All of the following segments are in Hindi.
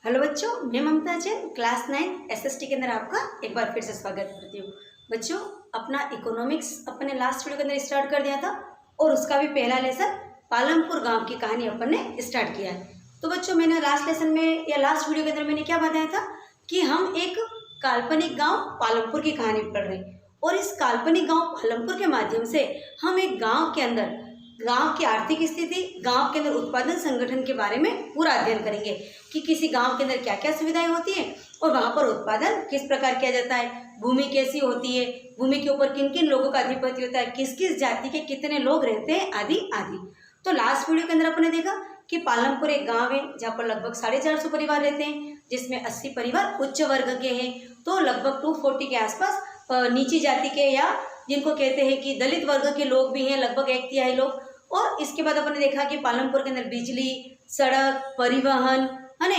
हेलो बच्चों, मैं ममता जैन क्लास 9 एसएसटी के अंदर आपका एक बार फिर से स्वागत करती हूँ। बच्चों, अपना इकोनॉमिक्स अपने लास्ट वीडियो के अंदर स्टार्ट कर दिया था और उसका भी पहला लेसन पालमपुर गांव की कहानी अपन ने स्टार्ट किया है। तो बच्चों, मैंने लास्ट लेसन में या लास्ट वीडियो के अंदर मैंने क्या बताया था कि हम एक काल्पनिक गाँव पालमपुर की कहानी पढ़ रहे हैं और इस काल्पनिक गाँव पालमपुर के माध्यम से हम एक गाँव के अंदर गांव की आर्थिक स्थिति, गांव के अंदर उत्पादन संगठन के बारे में पूरा अध्ययन करेंगे कि किसी गांव के अंदर क्या क्या सुविधाएं होती हैं और वहां पर उत्पादन किस प्रकार किया जाता है, भूमि कैसी होती है, भूमि के ऊपर किन किन लोगों का अधिपत्य होता है, किस किस जाति के कितने लोग रहते हैं, आदि आदि। तो लास्ट वीडियो के अंदर अपन ने देखा कि पालमपुर एक गाँव है जहाँ पर लगभग 450 परिवार रहते हैं, जिसमें 80 परिवार उच्च वर्ग के हैं, तो लगभग 240 के आसपास नीची जाति के या जिनको कहते हैं कि दलित वर्ग के लोग भी हैं, लगभग 1/3 लोग। और इसके बाद अपन ने देखा कि पालमपुर के अंदर बिजली, सड़क, परिवहन है ना,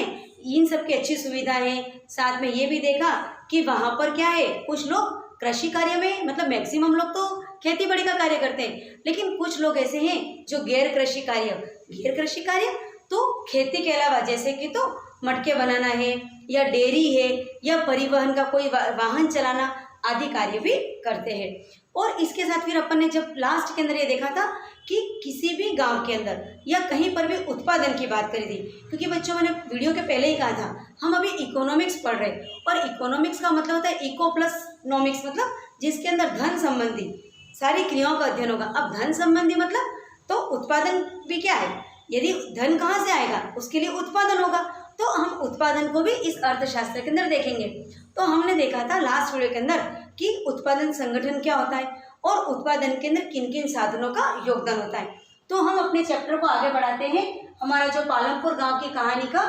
इन सब की अच्छी सुविधा है। साथ में ये भी देखा कि वहाँ पर क्या है, कुछ लोग कृषि कार्य में, मतलब मैक्सिमम लोग तो खेती बाड़ी का कार्य करते हैं, लेकिन कुछ लोग ऐसे हैं जो गैर कृषि कार्य तो खेती के अलावा जैसे कि तो मटके बनाना है या डेयरी है या परिवहन का कोई वाहन चलाना आदि कार्य भी करते हैं। और इसके साथ फिर अपन ने जब लास्ट के अंदर ये देखा था कि किसी भी गांव के अंदर या कहीं पर भी उत्पादन की बात करी थी, क्योंकि बच्चों मैंने वीडियो के पहले ही कहा था हम अभी इकोनॉमिक्स पढ़ रहे हैं और इकोनॉमिक्स का मतलब होता है इको प्लस नॉमिक्स, मतलब जिसके अंदर धन संबंधी सारी क्रियाओं का अध्ययन होगा। अब धन संबंधी मतलब तो उत्पादन भी क्या है, यदि धन कहाँ से आएगा उसके लिए उत्पादन होगा, तो हम उत्पादन को भी इस अर्थशास्त्र के अंदर देखेंगे। तो हमने देखा था लास्ट वीडियो के अंदर कि उत्पादन संगठन क्या होता है और उत्पादन के अंदर किन किन साधनों का योगदान होता है। तो हम अपने चैप्टर को आगे बढ़ाते हैं। हमारा जो पालमपुर गांव की कहानी का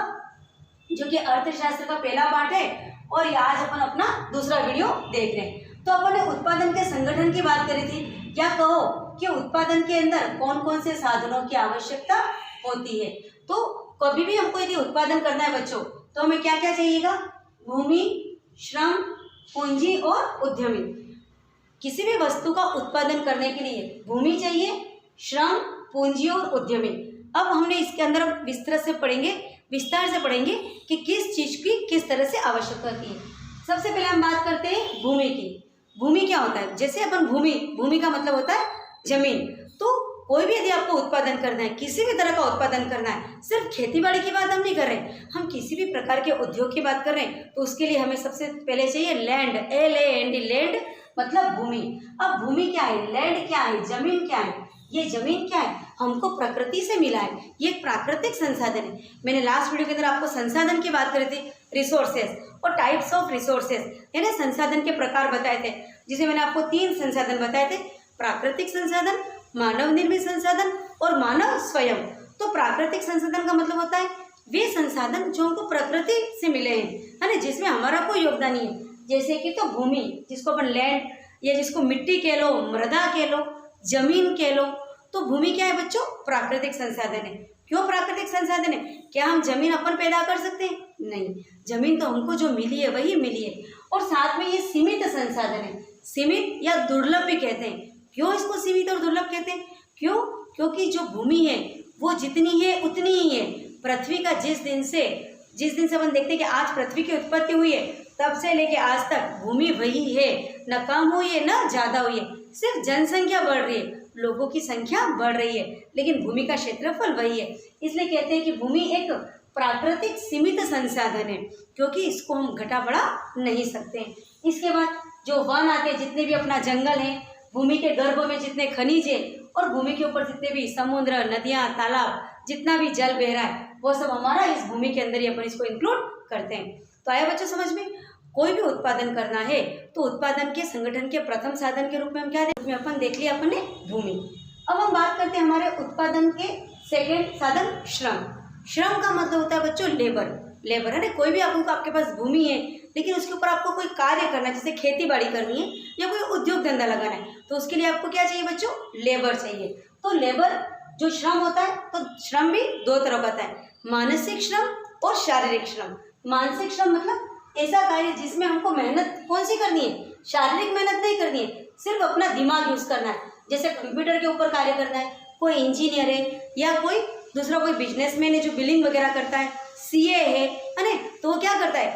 जो कि अर्थशास्त्र का पहला पार्ट है और ये आज अपन अपना दूसरा वीडियो देख रहे हैं। तो अपन ने उत्पादन के संगठन की बात करी थी, या कहो कि उत्पादन के अंदर कौन कौन से साधनों की आवश्यकता होती है। तो कभी भी हमको यदि उत्पादन करना है बच्चों, तो हमें क्या क्या चाहिएगा, भूमि, श्रम, पूंजी और उद्यमी। किसी भी वस्तु का उत्पादन करने के लिए भूमि चाहिए, श्रम, पूंजी और उद्यमी। अब हमने इसके अंदर विस्तार से पढ़ेंगे कि किस चीज की किस तरह से आवश्यकता होती है। सबसे पहले हम बात करते हैं भूमि की। भूमि क्या होता है, जैसे अपन भूमि का मतलब होता है जमीन। तो कोई भी यदि आपको उत्पादन करना है, किसी भी तरह का उत्पादन करना है, सिर्फ खेती बाड़ी की बात हम नहीं कर रहे हैं, हम किसी भी प्रकार के उद्योग की बात कर रहे हैं, तो उसके लिए हमें सबसे पहले चाहिए लैंड, LAND, लैंड मतलब भूमि। अब भूमि क्या है, लैंड क्या है, जमीन क्या है, ये जमीन क्या है, हमको प्रकृति से मिला है, ये एक प्राकृतिक संसाधन है। मैंने लास्ट वीडियो के अंदर आपको संसाधन की बात करी थी, रिसोर्सेज और टाइप्स ऑफ रिसोर्सेज, यानी संसाधन के प्रकार बताए थे, जिसे मैंने आपको 3 संसाधन बताए थे, प्राकृतिक संसाधन, मानव निर्मित संसाधन और मानव स्वयं। तो प्राकृतिक संसाधन का मतलब होता है वे संसाधन जो हमको प्रकृति से मिले हैं, है ना, जिसमें हमारा कोई योगदान नहीं है। जैसे कि तो भूमि, जिसको अपन लैंड या जिसको मिट्टी कह लो, मृदा कह लो, जमीन कह लो, तो भूमि क्या है बच्चों, प्राकृतिक संसाधन है। क्यों प्राकृतिक संसाधन है, क्या हम जमीन अपन पैदा कर सकते हैं? नहीं, जमीन तो हमको जो मिली है वही मिली है। और साथ में ये सीमित संसाधन है, सीमित या दुर्लभ भी कहते हैं। क्यों इसको सीमित और दुर्लभ कहते हैं? क्योंकि जो भूमि है वो जितनी है उतनी ही है। पृथ्वी का जिस दिन से अपन देखते हैं कि आज पृथ्वी की उत्पत्ति हुई है, तब से लेके आज तक भूमि वही है, न कम हुई है न ज्यादा हुई है, सिर्फ जनसंख्या बढ़ रही है, लोगों की संख्या बढ़ रही है, लेकिन भूमि का क्षेत्रफल वही है। इसलिए कहते हैं कि भूमि एक प्राकृतिक सीमित संसाधन है, क्योंकि इसको हम घटा बढ़ा नहीं सकते। इसके बाद जो वन आते हैं, जितने भी अपना जंगल है, भूमि के गर्भ में जितने खनिज है और भूमि के ऊपर जितने भी समुद्र, नदियाँ, तालाब, जितना भी जल बह रहा है, वो सब हमारा इस भूमि के अंदर ही अपन इसको इंक्लूड करते हैं। तो आया बच्चों समझ में? कोई भी उत्पादन करना है तो उत्पादन के संगठन के प्रथम साधन के रूप में हम क्या उसमें अपन देख लिया अपन ने भूमि। अब हम बात करते हैं हमारे उत्पादन के सेकेंड साधन श्रम। श्रम का मतलब होता है बच्चों लेबर है ना। कोई भी आपके पास भूमि है लेकिन उसके ऊपर आपको कोई कार्य करना है, जैसे खेती बाड़ी करनी है या कोई उद्योग धंधा लगाना है, तो उसके लिए आपको क्या चाहिए बच्चों, लेबर चाहिए। तो लेबर जो श्रम होता है, तो श्रम भी 2 तरह का होता है, मानसिक श्रम और शारीरिक श्रम। मानसिक श्रम मतलब ऐसा कार्य जिसमें हमको मेहनत कौन सी करनी है, शारीरिक मेहनत नहीं करनी है, सिर्फ अपना दिमाग यूज करना है। जैसे कंप्यूटर के ऊपर कार्य करना है, कोई इंजीनियर है या कोई दूसरा कोई बिजनेसमैन है जो बिलिंग वगैरह करता है, CA है ना,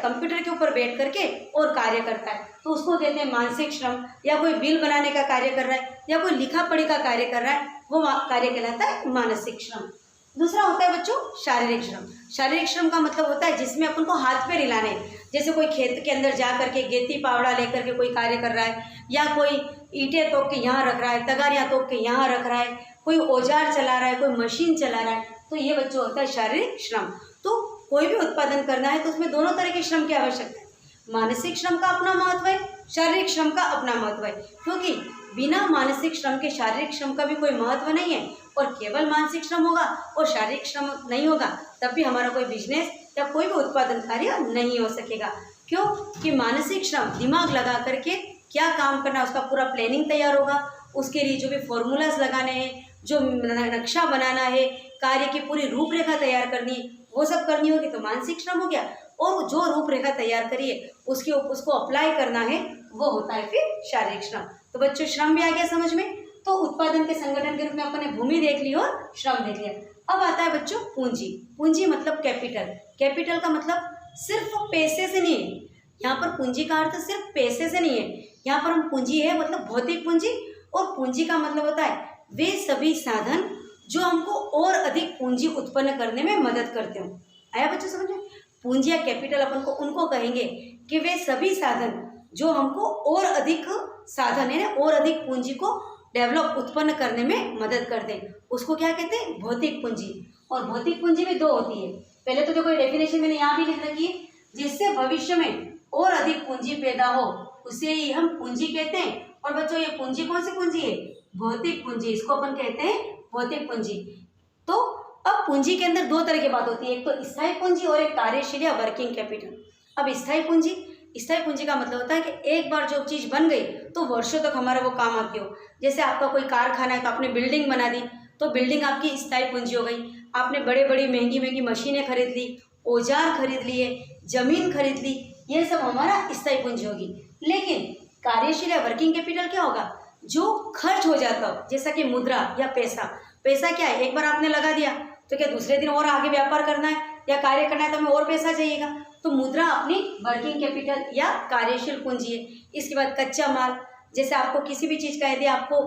कंप्यूटर के ऊपर बैठ करके और कार्य करता है, तो उसको कहते हैं मानसिक श्रम। या कोई बिल बनाने का कार्य कर रहा है या कोई लिखा पढ़ी का कार्य कर रहा है, वो कार्य कहलाता है मानसिक श्रम। दूसरा होता है बच्चों शारीरिक श्रम। शारीरिक श्रम का मतलब होता है जिसमें अपन को हाथ पे हिलाने, जैसे कोई खेत के अंदर जा करके गेती पावड़ा लेकर के कोई कार्य कर रहा है, या कोई ईंटें तोड़ के यहाँ रख रहा है, तगारियाँ तोड़ के यहाँ रख रहा है, कोई औजार चला रहा है, कोई मशीन चला रहा है, तो ये बच्चों होता है शारीरिक श्रम। तो कोई भी उत्पादन करना है तो उसमें दोनों तरह के श्रम की आवश्यकता है। मानसिक श्रम का अपना महत्व है, शारीरिक श्रम का अपना महत्व है, क्योंकि बिना मानसिक श्रम के शारीरिक श्रम का भी कोई महत्व नहीं है। और केवल मानसिक श्रम होगा और शारीरिक श्रम नहीं होगा तब भी हमारा कोई बिजनेस या कोई भी उत्पादन कार्य नहीं हो सकेगा। क्यों? कि मानसिक श्रम दिमाग लगा करके क्या काम करना है उसका पूरा प्लानिंग तैयार होगा, उसके लिए जो भी फॉर्मूलाज लगाने हैं, जो नक्शा बनाना है, कार्य की पूरी रूपरेखा तैयार करनी है, वो सब करनी होगी तो मानसिक श्रम हो गया। और जो रूपरेखा तैयार करिए उसको अप्लाई करना है वो होता है फिर शारीरिक श्रम। तो बच्चों श्रम भी आ गया समझ में। तो उत्पादन के संगठन के रूप में अपन ने भूमि देख ली और श्रम देख लिया। अब आता है बच्चों पूंजी। पूंजी मतलब कैपिटल। कैपिटल का मतलब सिर्फ पैसे से नहीं है, यहाँ पर पूंजी का अर्थ सिर्फ पैसे से नहीं है। यहाँ पर हम पूंजी है मतलब भौतिक पूंजी, और पूंजी का मतलब होता है वे सभी साधन जो हमको और अधिक पूंजी उत्पन्न करने में मदद करते हो। आया बच्चों समझ में? पूंजी या कैपिटल अपन को उनको कहेंगे कि वे सभी साधन जो हमको और अधिक साधन है और अधिक पूंजी को डेवलप उत्पन्न करने में मदद करते हैं, उसको क्या कहते हैं? भौतिक पूंजी। और भौतिक पूंजी में दो होती है। पहले तो देखो डेफिनेशन मैंने यहाँ भी लिख रखी है, जिससे भविष्य में और अधिक पूंजी पैदा हो उसे ही हम पूंजी कहते हैं। और बच्चों ये पूंजी कौन सी पूंजी है? भौतिक पूंजी, इसको अपन कहते हैं भौतिक पूंजी। तो अब पूंजी के अंदर दो तरह की बात होती है, एक तो स्थायी पूंजी और एक कार्यशील या वर्किंग कैपिटल। अब स्थायी पूंजी का मतलब होता है कि एक बार जो चीज़ बन गई तो वर्षों तक हमारा वो काम आती हो। जैसे आपका कोई कारखाना है तो आपने बिल्डिंग बना दी तो बिल्डिंग आपकी स्थायी पूंजी हो गई। आपने बड़े बड़ी महंगी महंगी मशीनें खरीद ली, औजार खरीद लिए, जमीन खरीद ली, ये सब हमारा स्थायी पूंजी होगी। लेकिन कार्यशील या वर्किंग कैपिटल क्या होगा? जो खर्च हो जाता हो, जैसा कि मुद्रा या पैसा। पैसा क्या है? एक बार आपने लगा दिया तो क्या दूसरे दिन और आगे व्यापार करना है या कार्य करना है तो हमें और पैसा चाहिएगा, तो मुद्रा अपनी वर्किंग कैपिटल या कार्यशील पूंजी है। इसके बाद कच्चा माल, जैसे आपको किसी भी चीज़ का यदि आपको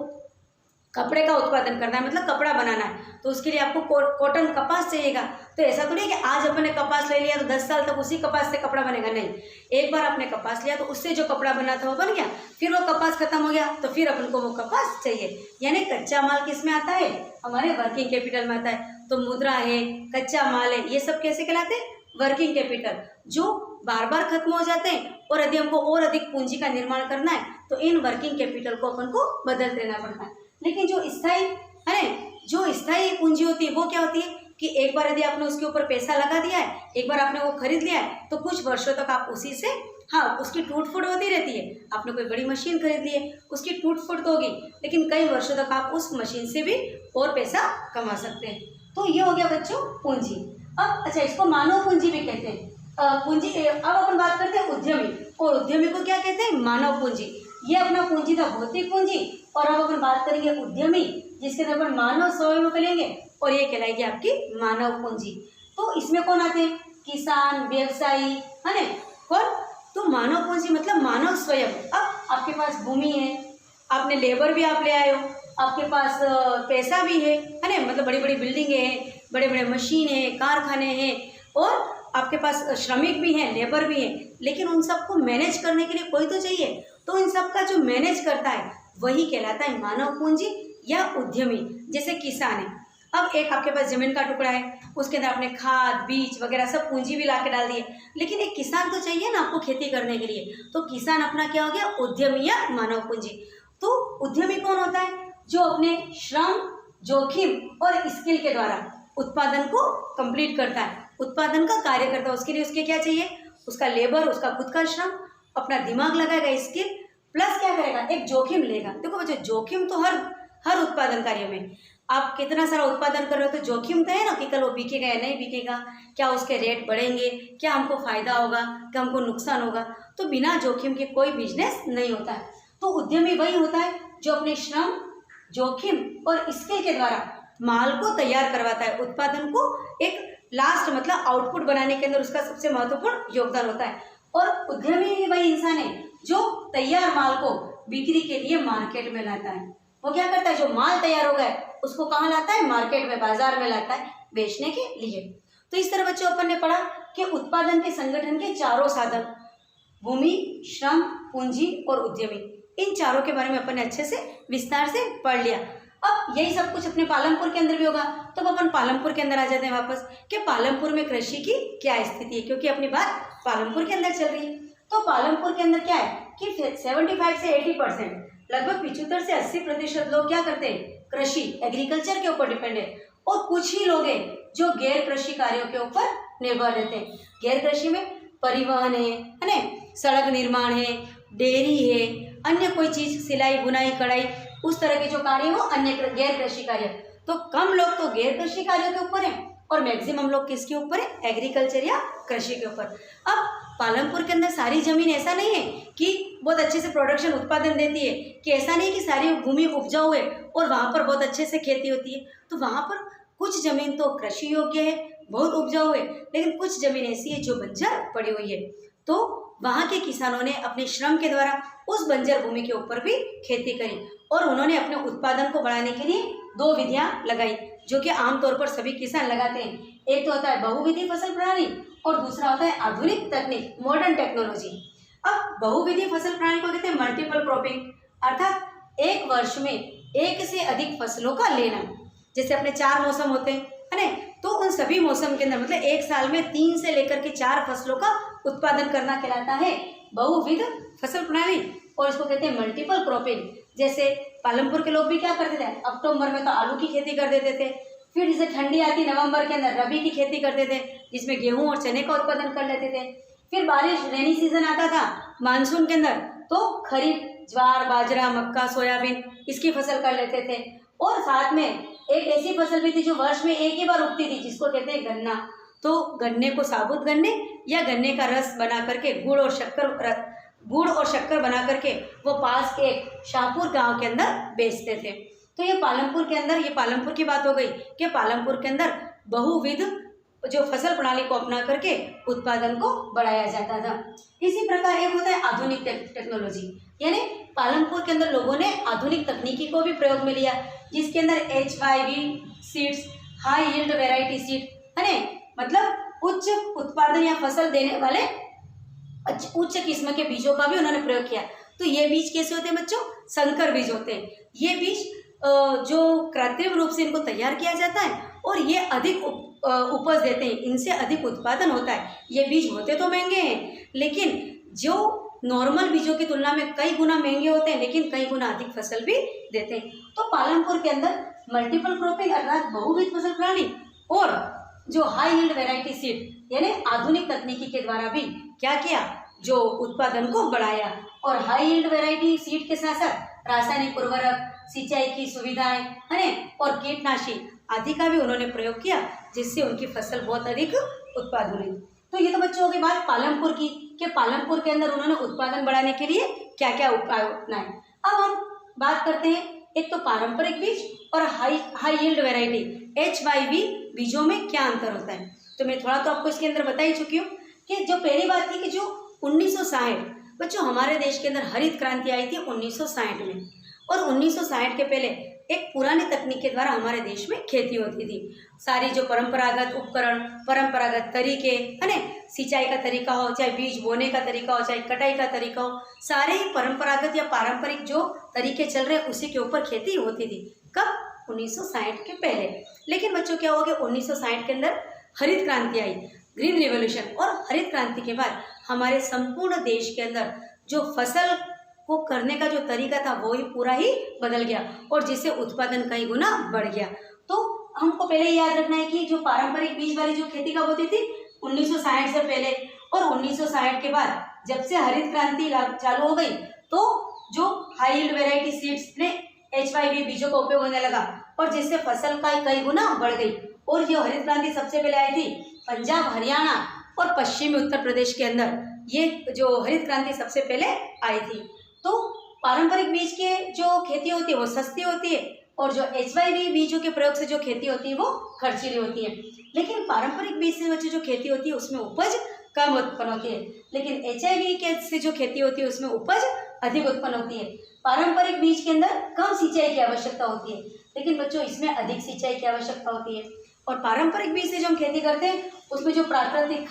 कपड़े का उत्पादन करना है मतलब कपड़ा बनाना है तो उसके लिए आपको कॉटन कपास चाहिएगा। तो ऐसा थोड़ी है कि आज अपन ने कपास ले लिया तो 10 साल तक उसी कपास से कपड़ा बनेगा, नहीं। एक बार आपने कपास लिया तो उससे जो कपड़ा बना था वो बन गया, फिर वो कपास खत्म हो गया तो फिर अपन को वो कपास चाहिए। यानी कच्चा माल किस में आता है? हमारे वर्किंग कैपिटल में आता है। तो मुद्रा है, कच्चा माल है, ये सब कैसे कहलाते हैं? वर्किंग कैपिटल, जो बार बार खत्म हो जाते हैं। और यदि हमको और अधिक पूंजी का निर्माण करना है तो इन वर्किंग कैपिटल को अपन को बदल देना पड़ता है। लेकिन जो स्थायी है, जो स्थायी पूंजी होती है वो क्या होती है कि एक बार यदि आपने उसके ऊपर पैसा लगा दिया है, एक बार आपने वो खरीद लिया है तो कुछ वर्षों तक आप उसी से, हाँ, उसकी टूट फूट होती रहती है। आपने कोई बड़ी मशीन खरीद ली है, उसकी टूट फूट तो होगी, लेकिन कई वर्षों तक आप उस मशीन से भी और पैसा कमा सकते हैं। तो ये हो गया बच्चों पूंजी। अब अच्छा, इसको मानव पूंजी भी कहते हैं। पूंजी, अब अपन बात करते हैं उद्यमी, और उद्यमी को क्या कहते हैं? मानव पूंजी। ये अपना पूंजी था भौतिक पूंजी, और अब अपन बात करेंगे उद्यमी, जिसके अंदर अपन मानव स्वयं को लेंगे और ये कहलाएगी आपकी मानव पूंजी। तो इसमें कौन आते हैं? किसान, व्यवसायी, है ना, कौन? तो मानव पूंजी मतलब मानव स्वयं। अब आपके पास भूमि है, आपने लेबर भी आप ले आए हो, आपके पास पैसा भी है ना, मतलब बड़ी बड़ी बिल्डिंगें हैं, बड़े बड़े मशीन है, कारखाने हैं, और आपके पास श्रमिक भी हैं, लेबर भी हैं, लेकिन उन सबको मैनेज करने के लिए कोई तो चाहिए। तो इन सब का जो मैनेज करता है वही कहलाता है मानव पूंजी या उद्यमी। जैसे किसान है, अब एक आपके पास जमीन का टुकड़ा है, उसके अंदर आपने खाद, बीज वगैरह सब पूंजी भी ला के डाल दिए, लेकिन एक किसान तो चाहिए ना आपको खेती करने के लिए। तो किसान अपना क्या हो गया? उद्यमी या मानव पूंजी। तो उद्यमी कौन होता है? जो अपने श्रम, जोखिम और स्किल के द्वारा उत्पादन को कंप्लीट करता है, उत्पादन का कार्य करता है। उसके लिए उसके क्या चाहिए? उसका लेबर, उसका खुद का श्रम, अपना दिमाग लगाएगा, स्किल, प्लस क्या करेगा? एक जोखिम लेगा। देखो बच्चों, जोखिम तो हर उत्पादन कार्य में, आप कितना सारा उत्पादन कर रहे हो तो जोखिम तो है ना कि कल वो बिकेगा या नहीं बिकेगा, क्या उसके रेट बढ़ेंगे, क्या हमको फायदा होगा, क्या हमको नुकसान होगा। तो बिना जोखिम के कोई बिजनेस नहीं होता है। तो उद्यमी वही होता है जो अपने श्रम, जोखिम और स्किल के द्वारा माल को तैयार करवाता है, उत्पादन को एक लास्ट मतलब आउटपुट बनाने के अंदर उसका सबसे महत्वपूर्ण योगदान होता है। और उद्यमी ही वही इंसान है जो तैयार माल को बिक्री के लिए मार्केट में लाता है। वो क्या करता है, जो माल तैयार हो गया है उसको कहाँ लाता है, मार्केट में, बाजार में लाता है बेचने के लिए। तो इस तरह बच्चों अपन ने पढ़ा कि उत्पादन के संगठन के चारों साधन, भूमि, श्रम, पूंजी और उद्यमी, इन चारों के बारे में अपन ने अच्छे से विस्तार से पढ़ लिया। अब यही सब कुछ अपने पालमपुर के अंदर भी होगा। तो अब अपन पालमपुर के अंदर आ जाते हैं वापस कि पालमपुर में कृषि की क्या स्थिति है, क्योंकि अपनी बात पालमपुर के अंदर चल रही है। तो पालमपुर के अंदर क्या है कि 75 से 80%, लगभग 75 से 80% लोग क्या करते हैं, कृषि, एग्रीकल्चर के ऊपर डिपेंड है। और कुछ ही लोग हैं जो गैर कृषि कार्यों के ऊपर निर्भर रहते हैं। गैर कृषि में परिवहन है ना, सड़क निर्माण है, डेयरी है, अन्य कोई चीज, सिलाई, बुनाई, कढ़ाई, उस तरह के जो कार्य हो अन्य गैर कृषि कार्य। तो कम लोग तो गैर कृषि कार्यों के ऊपर है और मैक्सिमम लोग किसके ऊपर है, एग्रीकल्चर या कृषि के ऊपर। अब पालमपुर के अंदर सारी जमीन ऐसा नहीं है कि बहुत अच्छे से प्रोडक्शन, उत्पादन देती है, कि ऐसा नहीं कि सारी भूमि उपजाऊ है और वहाँ पर बहुत अच्छे से खेती होती है। तो वहाँ पर कुछ जमीन तो कृषि योग्य है, बहुत उपजाऊ है, लेकिन कुछ जमीन ऐसी है जो बंजर पड़ी हुई है। तो वहाँ के किसानों ने अपने श्रम के द्वारा उस बंजर भूमि के ऊपर भी खेती करी और उन्होंने अपने उत्पादन को बढ़ाने के लिए 2 विधियां लगाई, जो कि आमतौर पर सभी किसान लगाते हैं। एक तो होता है बहुविधि फसल प्रणाली और दूसरा होता है आधुनिक तकनीक, मॉडर्न टेक्नोलॉजी। अब बहुविधि फसल प्रणाली को कहते हैं मल्टीपल क्रॉपिंग, अर्थात एक वर्ष में एक से अधिक फसलों का लेना। जैसे अपने 4 मौसम होते हैं, है ना, तो उन सभी मौसम के अंदर मतलब एक साल में 3 से लेकर के 4 फसलों का उत्पादन करना कहलाता है बहुविध फसल प्रणाली, और इसको कहते हैं मल्टीपल क्रॉपिंग। जैसे पालमपुर के लोग भी क्या करते थे, अक्टूबर में तो आलू की खेती कर देते थे, फिर जैसे ठंडी आती नवंबर के अंदर रबी की खेती करते थे जिसमें गेहूं और चने का उत्पादन कर लेते थे। फिर बारिश, रेनी सीजन आता था मानसून के अंदर, तो खरीफ, ज्वार, बाजरा, मक्का, सोयाबीन, इसकी फसल कर लेते थे। और साथ में एक ऐसी फसल भी थी जो वर्ष में एक ही बार उगती थी, जिसको कहते हैं गन्ना। तो गन्ने को साबुत गन्ने या गन्ने का रस बना करके गुड़ और शक्कर बना करके वो पास के शाहपुर गांव के अंदर बेचते थे। तो ये पालमपुर के अंदर, ये पालमपुर की बात हो गई कि पालमपुर के अंदर बहुविध जो फसल प्रणाली को अपना करके उत्पादन को बढ़ाया जाता था। इसी प्रकार एक होता है आधुनिक टेक्नोलॉजी, यानी पालमपुर के अंदर लोगों ने आधुनिक तकनीकी को भी प्रयोग में लिया, जिसके अंदर HYV seeds, high yield variety seed, है ना, मतलब उच्च उत्पादन या फसल देने वाले उच्च किस्म के बीजों का भी उन्होंने प्रयोग किया। तो ये बीज कैसे होते हैं बच्चों, संकर बीज होते हैं। ये बीज जो कृत्रिम रूप से इनको तैयार किया जाता है और ये अधिक उपज देते हैं, इनसे अधिक उत्पादन होता है। ये बीज होते तो महंगे हैं, लेकिन जो नॉर्मल बीजों की तुलना में कई गुना महंगे होते हैं, लेकिन कई गुना अधिक फसल भी देते हैं। तो पालमपुर के अंदर मल्टीपल क्रॉपिंग अर्थात बहुविध फसल प्रणाली और जो हाई यील्ड वैरायटी सीड यानी आधुनिक तकनीकी के द्वारा भी क्या किया, जो उत्पादन को बढ़ाया। और हाई यील्ड वैरायटी सीड के साथ साथ रासायनिक उर्वरक, सिंचाई की सुविधाएं, है ना, और कीटनाशी आदि का भी उन्होंने प्रयोग किया, जिससे उनकी फसल बहुत अधिक उत्पादन हुई। तो ये तो बच्चों होगी बात पालमपुर की, कि पालमपुर के अंदर उन्होंने उत्पादन बढ़ाने के लिए क्या क्या उपाय अपनाए। अब हम बात करते हैं एक तो पारंपरिक बीज और हाई यील्ड वैरायटी HYV बीजों में क्या अंतर होता है। तो मैं थोड़ा तो आपको इसके अंदर बता ही चुकी हूँ कि जो पहली बात थी कि जो 1960 बच्चों हमारे देश के अंदर हरित क्रांति आई थी 1960 में, और 1960 के पहले एक पुरानी तकनीक के द्वारा हमारे देश में खेती होती थी। सारी जो परंपरागत उपकरण, परंपरागत तरीके, है ना, सिंचाई का तरीका हो, चाहे बीज बोने का तरीका हो, चाहे कटाई का तरीका हो, सारे ही परंपरागत या पारंपरिक जो तरीके चल रहे हैं उसी के ऊपर खेती होती थी। कब, 1960 के पहले। लेकिन बच्चों क्या हुआ कि 1960 के अंदर हरित क्रांति आई, ग्रीन रिवॉल्यूशन, और हरित क्रांति के बाद हमारे संपूर्ण देश के अंदर जो फसल को करने का जो तरीका था वो ही पूरा ही बदल गया, और जिससे उत्पादन कई गुना बढ़ गया। तो हमको पहले याद रखना है कि जो पारंपरिक बीज वाली जो खेती कब होती थी 1960 से पहले, और 1960 के बाद जब से हरित क्रांति चालू हो गई तो जो हाई यील्ड वैरायटी सीड्स ने HYV बीजों का उपयोग होने लगा, और जिससे फसल का कई गुना बढ़ गई। और ये हरित क्रांति सबसे पहले आई थी पंजाब, हरियाणा और पश्चिमी उत्तर प्रदेश के अंदर, ये जो हरित क्रांति सबसे पहले आई थी। तो पारंपरिक बीज के जो खेती होती है वो सस्ती होती है, और जो HYV बीजों के प्रयोग से जो खेती होती है वो खर्चीली होती है। लेकिन पारंपरिक बीज से बच्चों जो खेती होती है उसमें उपज कम उत्पन्न होती है, लेकिन HIV के से जो खेती होती है उसमें उपज अधिक उत्पन्न होती है। पारंपरिक बीज के अंदर कम सिंचाई की आवश्यकता होती है, लेकिन बच्चों इसमें अधिक सिंचाई की आवश्यकता होती है। और पारंपरिक बीज से जो हम खेती करते हैं उसमें जो प्राकृतिक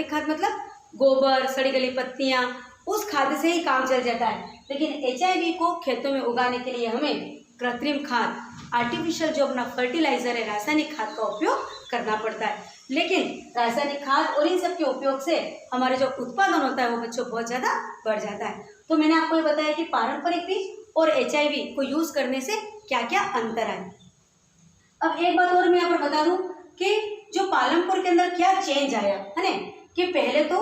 खाद मतलब गोबर, सड़ी गली पत्तियां, उस खाद से ही काम चल जाता है। लेकिन HIV को खेतों में उगाने के लिए हमें कृत्रिम खाद, आर्टिफिशियल जो अपना फर्टिलाइजर है, रासायनिक खाद का उपयोग करना पड़ता है। लेकिन रासायनिक खाद और इन सब के उपयोग से हमारे जो उत्पादन होता है वो बच्चों बहुत ज़्यादा बढ़ जाता है। तो मैंने आपको ये बताया कि पारंपरिक बीज और HIV को यूज़ करने से क्या क्या अंतर है। अब एक बात और मैं यहाँ पर बता दूं कि जो पालमपुर के अंदर क्या चेंज आया है ना, कि पहले तो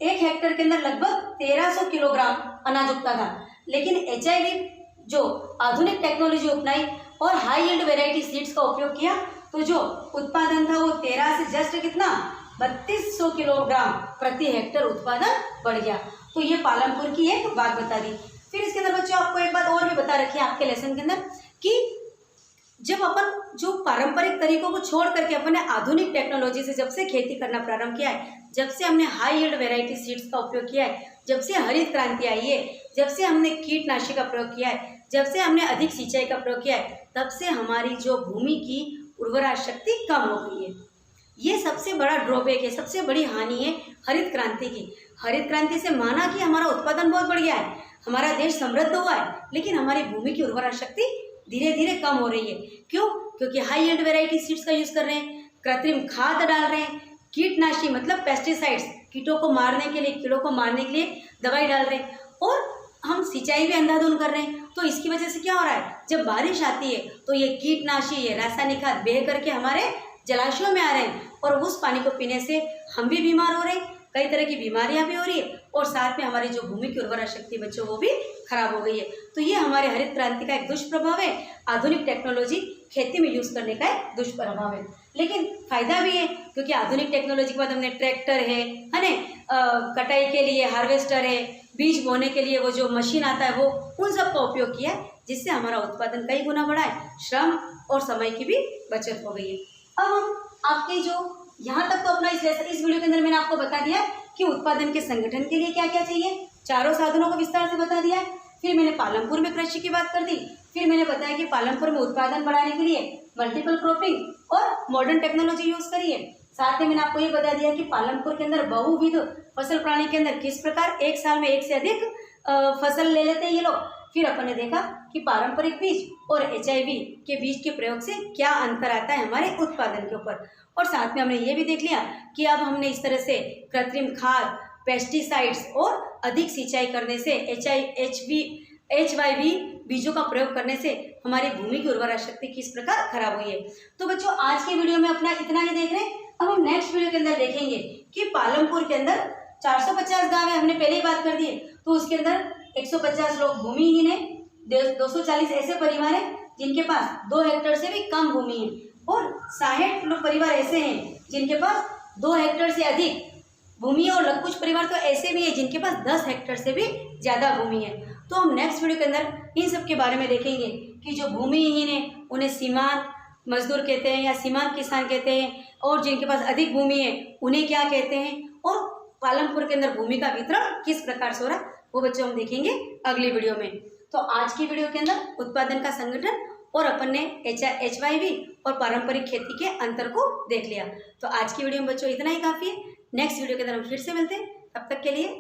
1 हेक्टेयर के अंदर लगभग 1300 किलोग्राम अनाज उगता था, लेकिन HIV जो आधुनिक टेक्नोलॉजी अपनाई और हाई यील्ड वेराइटी सीड्स का उपयोग किया तो जो उत्पादन था वो 13 से जस्ट कितना 3200 किलोग्राम प्रति हेक्टेयर उत्पादन बढ़ गया। तो ये पालमपुर की एक बात बता दी। फिर इसके अंदर बच्चों आपको एक बात और भी बता रखी है आपके लेसन के अंदर कि जब अपन जो पारंपरिक तरीकों को छोड़ करके अपन ने आधुनिक टेक्नोलॉजी से जब से खेती करना प्रारंभ किया है, जब से हमने हाई यील्ड वेराइटी सीड्स का उपयोग किया है, जब से हरित क्रांति आई है, जब से हमने कीटनाशी का प्रयोग किया है, जब से हमने अधिक सिंचाई का प्रयोग किया है, तब से हमारी जो भूमि की उर्वरा शक्ति कम हो गई है। ये सबसे बड़ा ड्रॉबैक है, सबसे बड़ी हानि है हरित क्रांति की। हरित क्रांति से माना कि हमारा उत्पादन बहुत बढ़ गया है, हमारा देश समृद्ध हुआ है, लेकिन हमारी भूमि की उर्वरा शक्ति धीरे धीरे कम हो रही है। क्यों? क्योंकि हाई यील्ड वेराइटी सीड्स का यूज़ कर रहे हैं, कृत्रिम खाद डाल रहे हैं, कीटनाशी मतलब पेस्टिसाइड्स, कीटों को मारने के लिए, कीड़ों को मारने के लिए दवाई डाल रहे हैं, और हम सिंचाई भी अंधाधुंध कर रहे हैं। तो इसकी वजह से क्या हो रहा है, जब बारिश आती है तो ये कीटनाशी, ये रासायनिक खाद बह करके हमारे जलाशयों में आ रहे हैं, और उस पानी को पीने से हम भी बीमार हो रहे हैं, कई तरह की बीमारियां भी हो रही है, और साथ में हमारी जो भूमि की उर्वरा शक्ति बच्चों वो भी खराब हो गई है। तो ये हमारे हरित क्रांति का एक दुष्प्रभाव है, आधुनिक टेक्नोलॉजी खेती में यूज़ करने का एक दुष्प्रभाव है। लेकिन फायदा भी है, क्योंकि आधुनिक टेक्नोलॉजी के बाद हमने ट्रैक्टर है ना, कटाई के लिए हार्वेस्टर है, बीज बोने के लिए वो जो मशीन आता है वो, उन सब का उपयोग किया है, जिससे हमारा उत्पादन कई गुना बढ़ा है, श्रम और समय की भी बचत हो गई है। अब हम आपके जो यहाँ तक तो अपना इस वीडियो के अंदर मैंने आपको बता दिया कि उत्पादन के संगठन के लिए क्या क्या चाहिए, चारों साधनों को विस्तार से बता दिया है। फिर मैंने पालमपुर में कृषि की बात कर दी, फिर मैंने बताया कि पालमपुर में उत्पादन बढ़ाने के लिए मल्टीपल क्रॉपिंग और मॉडर्न टेक्नोलॉजी यूज करी है। साथ में मैंने आपको ये बता दिया कि पालमपुर के अंदर बहुविध फसल प्रणाली के अंदर किस प्रकार एक साल में एक से अधिक फसल ले लेते हैं ये लोग। फिर अपन ने देखा कि पारंपरिक बीज और HIV के बीज के प्रयोग से क्या अंतर आता है हमारे उत्पादन के ऊपर, और साथ में हमने ये भी देख लिया कि अब हमने इस तरह से कृत्रिम खाद, पेस्टिसाइड्स और अधिक सिंचाई करने से HYV बीजों का प्रयोग करने से हमारी भूमि की उर्वरा शक्ति किस प्रकार खराब हुई है। तो बच्चों आज के वीडियो में अपना इतना ही देख रहे हैं। अब हम नेक्स्ट वीडियो के अंदर देखेंगे कि पालमपुर के अंदर 450 गाँव है, हमने पहले ही बात कर दी है, तो उसके अंदर 150 लोग भूमिहीन है, 240 ऐसे परिवार हैं जिनके पास 2 हेक्टेयर से भी कम भूमि है, और 60 लोग परिवार ऐसे हैं जिनके पास 2 हेक्टेयर से अधिक भूमि है, और कुछ परिवार तो ऐसे भी है जिनके पास 10 हेक्टेयर से भी ज़्यादा भूमि है। तो हम नेक्स्ट वीडियो के अंदर इन सब के बारे में देखेंगे कि जो भूमिहीन है उन्हें सीमांत मजदूर कहते हैं या सीमांत किसान कहते हैं, और जिनके पास अधिक भूमि है उन्हें क्या कहते हैं, और पालमपुर के अंदर भूमि का वितरण किस प्रकार से हो रहा है वो बच्चों हम देखेंगे अगली वीडियो में। तो आज की वीडियो के अंदर उत्पादन का संगठन और अपन ने HYV और पारंपरिक खेती के अंतर को देख लिया। तो आज की वीडियो में बच्चों इतना ही काफ़ी है। नेक्स्ट वीडियो के अंदर हम फिर से मिलते हैं, तब तक के लिए